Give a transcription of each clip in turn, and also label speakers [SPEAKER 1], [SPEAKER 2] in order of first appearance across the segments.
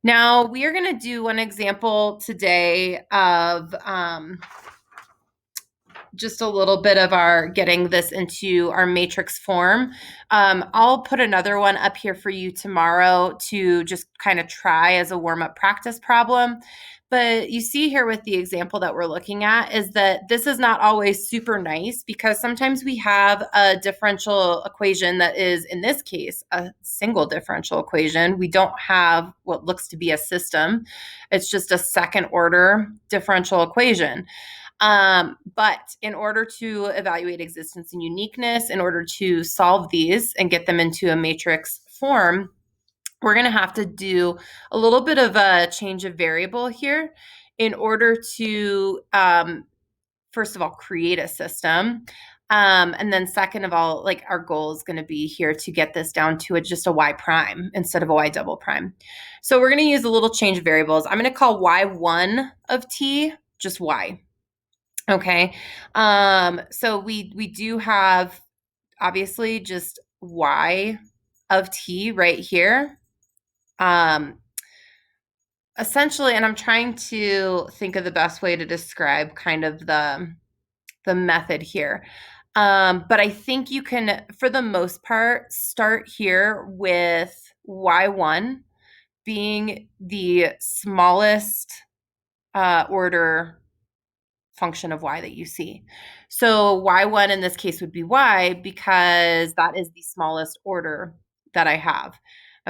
[SPEAKER 1] Now we are going to do one example today of just a little bit of our getting this into our matrix form. I'll put another one up here for you tomorrow to just kind of try as a warm-up practice problem. But you see here with the example that we're looking at is that this is not always super nice because sometimes we have a differential equation that is, in this case, a single differential equation. We don't have what looks to be a system. It's just a second order differential equation. But in order to evaluate existence and uniqueness, in order to solve these and get them into a matrix form, we're going to have to do a little bit of a change of variable here in order to, first of all, create a system. And then second of all, like our goal is going to be here to get this down to just a y prime instead of a y double prime. So we're going to use a little change of variables. I'm going to call y1 of t just y. Okay. So we do have obviously just y of t right here. Essentially, and I'm trying to think of the best way to describe kind of the method here. But I think you can, for the most part, start here with y1 being the smallest order function of y that you see. So y1 in this case would be y because that is the smallest order that I have.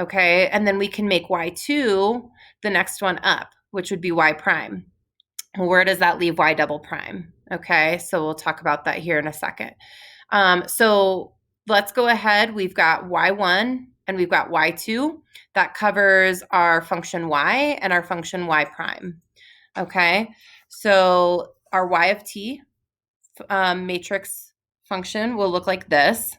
[SPEAKER 1] Okay, and then we can make y2 the next one up, which would be y prime. Well, where does that leave y double prime? Okay, so we'll talk about that here in a second. So let's go ahead. We've got y1 and we've got y2. That covers our function y and our function y prime. Okay, so our y of t matrix function will look like this.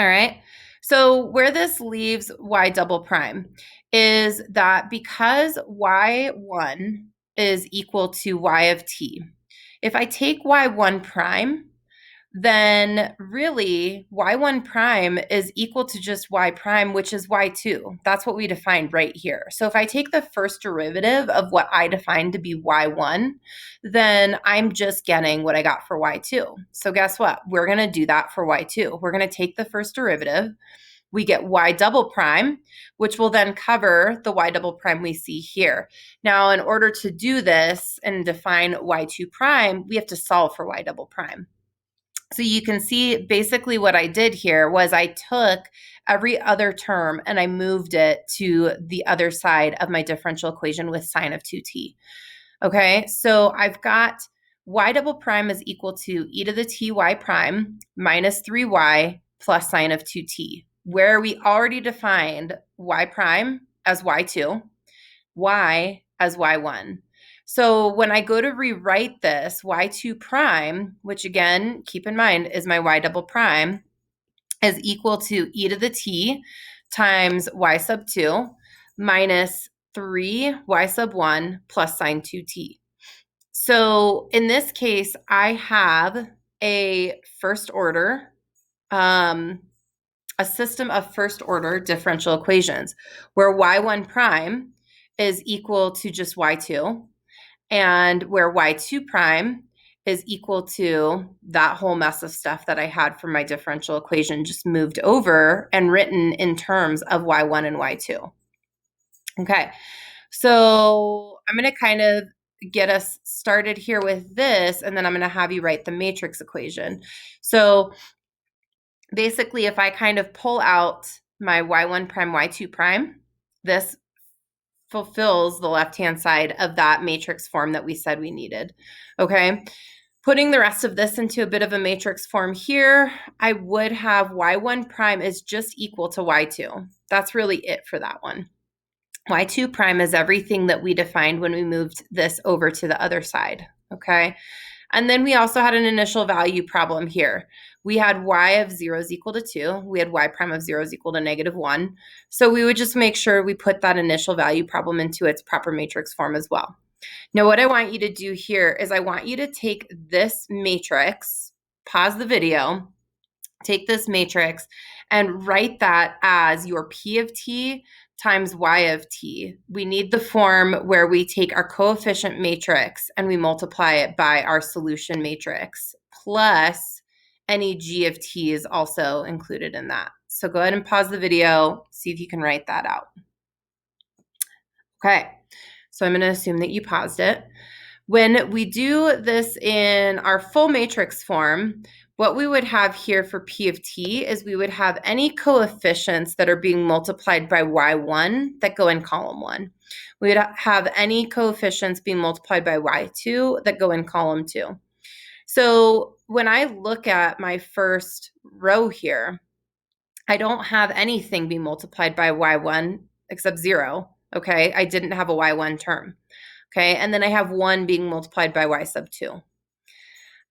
[SPEAKER 1] All right. So where this leaves y double prime is that because y1 is equal to y of t, if I take y1 prime, then really y1 prime is equal to just y prime, which is y2. That's what we defined right here. So if I take the first derivative of what I defined to be y1, then I'm just getting what I got for y2. So guess what? We're going to do that for y2. We're going to take the first derivative. We get y double prime, which will then cover the y double prime we see here. Now, in order to do this and define y2 prime, we have to solve for y double prime. So you can see basically what I did here was I took every other term and I moved it to the other side of my differential equation with sine of 2t. Okay, so I've got y double prime is equal to e to the t y prime minus 3y plus sine of 2t, where we already defined y prime as y2, y as y1. So when I go to rewrite this, y2 prime, which again, keep in mind is my y double prime, is equal to e to the t times y sub 2 minus 3y sub 1 plus sine 2t. So in this case, I have a first order, a system of first order differential equations where y1 prime is equal to just y2, and where y2 prime is equal to that whole mess of stuff that I had for my differential equation just moved over and written in terms of y1 and y2. Okay, so I'm going to kind of get us started here with this, and then I'm going to have you write the matrix equation. So basically, if I kind of pull out my y1 prime, y2 prime, this fulfills the left-hand side of that matrix form that we said we needed. Okay, putting the rest of this into a bit of a matrix form here, I would have y1 prime is just equal to y2. That's really it for that one. y2 prime is everything that we defined when we moved this over to the other side. Okay, and then we also had an initial value problem here. We had y of 0 is equal to 2. We had y prime of 0 is equal to negative 1. So we would just make sure we put that initial value problem into its proper matrix form as well. Now, what I want you to do here is I want you to take this matrix, pause the video, take this matrix, and write that as your P of t times y of t. We need the form where we take our coefficient matrix and we multiply it by our solution matrix, plus any g of t is also included in that. So go ahead and pause the video, see if you can write that out. Okay, so I'm going to assume that you paused it. When we do this in our full matrix form, what we would have here for P of t is we would have any coefficients that are being multiplied by y1 that go in column 1. We would have any coefficients being multiplied by y2 that go in column 2. So when I look at my first row here, I don't have anything being multiplied by y1 except 0. Okay, I didn't have a y1 term. Okay, and then I have 1 being multiplied by y sub 2.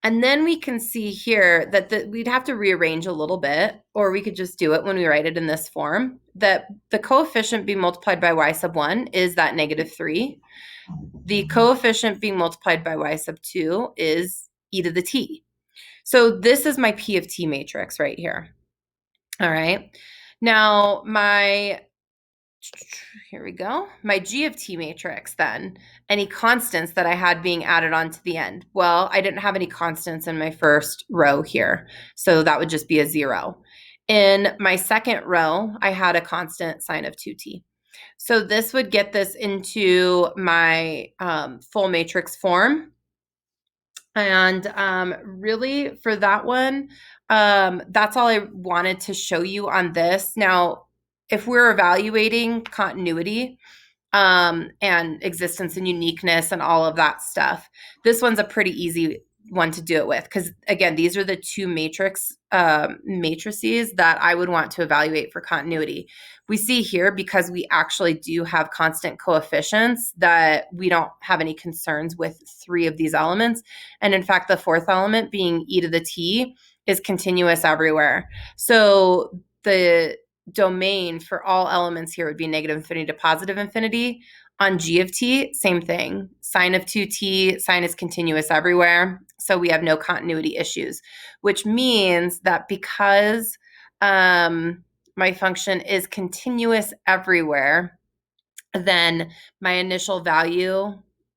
[SPEAKER 1] And then we can see here that we'd have to rearrange a little bit, or we could just do it when we write it in this form, that the coefficient being multiplied by y sub 1 is that -3. The coefficient being multiplied by y sub 2 is e to the t. So this is my P of t matrix right here. All right. Now here we go. My G of t matrix then, any constants that I had being added on to the end. Well, I didn't have any constants in my first row here, so that would just be a 0. In my second row, I had a constant sine of 2t. So this would get this into my full matrix form. And really for that one, that's all I wanted to show you on this. Now, if we're evaluating continuity and existence and uniqueness and all of that stuff, this one's a pretty easy one to do it with, because again, these are the two matrices that I would want to evaluate for continuity. We see here, because we actually do have constant coefficients, that we don't have any concerns with 3 of these elements. And in fact, the 4th element, being e to the t, is continuous everywhere. So the domain for all elements here would be negative infinity to positive infinity. On G of t, same thing. Sine of 2t, sine is continuous everywhere, so we have no continuity issues, which means that because my function is continuous everywhere, then my initial value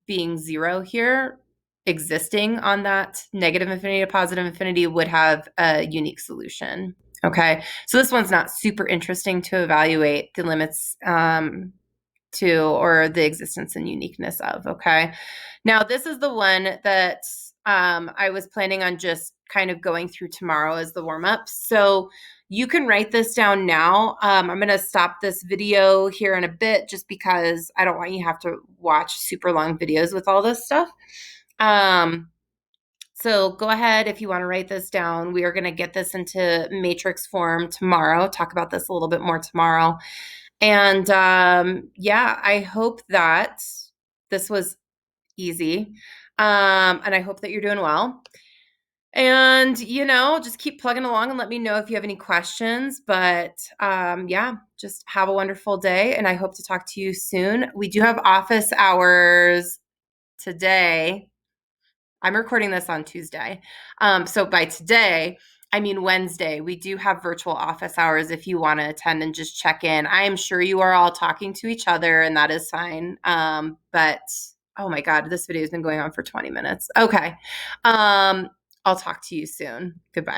[SPEAKER 1] being 0 here, existing on that negative infinity to positive infinity, would have a unique solution. Okay, so this one's not super interesting to evaluate the limits to, or the existence and uniqueness of. Okay, now this is the one that I was planning on just kind of going through tomorrow as the warm-up. So you can write this down now. I'm going to stop this video here in a bit, just because I don't want you to have to watch super long videos with all this stuff. So go ahead if you want to write this down. We are going to get this into matrix form tomorrow, talk about this a little bit more tomorrow. And yeah, I hope that this was easy. And I hope that you're doing well. And, just keep plugging along and let me know if you have any questions. But yeah, just have a wonderful day. And I hope to talk to you soon. We do have office hours today. I'm recording this on Tuesday. So by today, I mean Wednesday, we do have virtual office hours if you want to attend and just check in. I am sure you are all talking to each other, and that is fine. But oh my God, this video has been going on for 20 minutes. Okay. I'll talk to you soon. Goodbye.